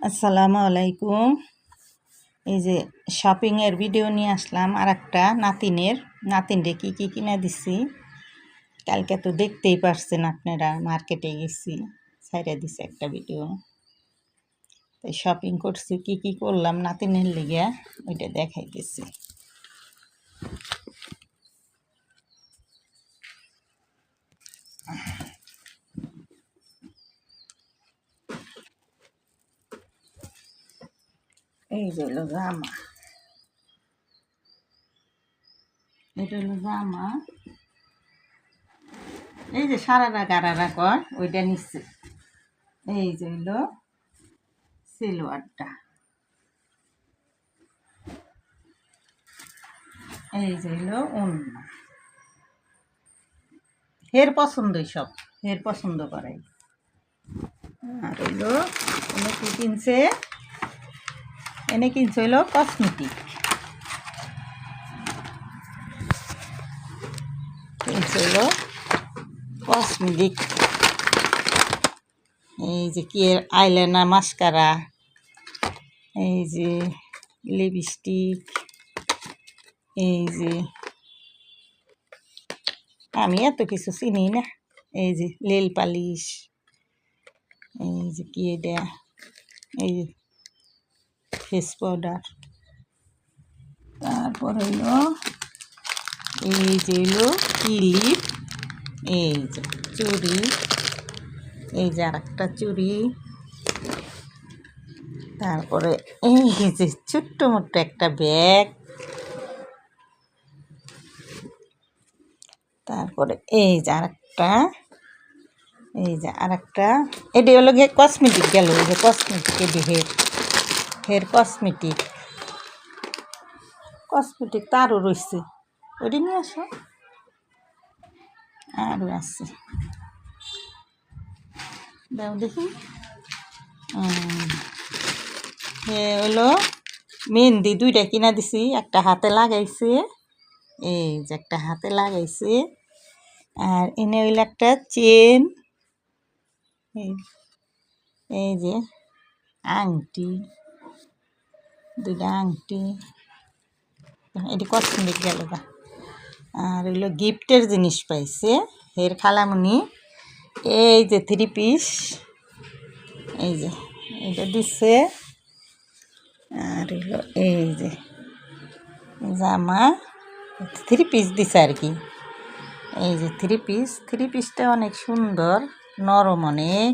আসসালামু আলাইকুম। এই যে শপিংয়ের ভিডিও নিয়ে আসলাম আর একটা নাতিনরে কি কি কিনে দিছি। কালকে তো দেখতেই পারছেন আপনারা, মার্কেটে গেছি, ছাইড়া দিছে একটা ভিডিও। তাই শপিং করছি, কি কি করলাম নাতিনের লিগে ওইটা দেখাইতেছি। এই যে হলো জামা, এটা হলো জামা। এই যে সারারা গারারা কর ওইটা নিচ্ছে। এই যে হলো সিলোয়ারটা, এই যে হলো ওড়না। হের পছন্দই সব, হের পছন্দ করাই। আর হইলো এনে কি কিনছে, এনে কিনছে হইলো কসমেটিক, কিনছে হইলো কসমেটিক। এই যে কি আইলাইনার, মাস্কারা, এই যে লিপস্টিক, এই যে আমি এত কিছু চিনি না। এই যে লেল পালিশ, এই যে কি এটা, এই যে ফেস পাউডার। তারপর হইলো এই যে হইলো ক্লিপ, এই যে চুড়ি, এই যে আর একটা চুড়ি। তারপরে এই যে ছোট্ট মোট্ট একটা ব্যাগ। তারপরে এই যে আর একটা, এই যে আর একটা, এটি হলো গিয়ে কসমেটিক গেল। এই যে কসমেটিক, এটি হের কসমেটিক, কসমেটিক তো আরও রয়েছে, ওটি নিয়ে আসো, আরও আছে, দাও দেখি। হলো মেহেন্দি দুইটা কিনা দিছি, একটা হাতে লাগাইছে, এই যে একটা হাতে লাগাইছে। আর এনে হইল একটা চেন, এই যে আংটি, দুইটা আংটি। এটি কসমেটিক গেল গা। আর হইলো গিফটের জিনিস পাইছে হের খালামুনি। এই যে 3 পিস, এই যে এটা দিচ্ছে। আর হইলো এই যে জামা, 3 পিস দিছে আর কি। এই যে 3 পিসটা অনেক সুন্দর, নরম অনেক।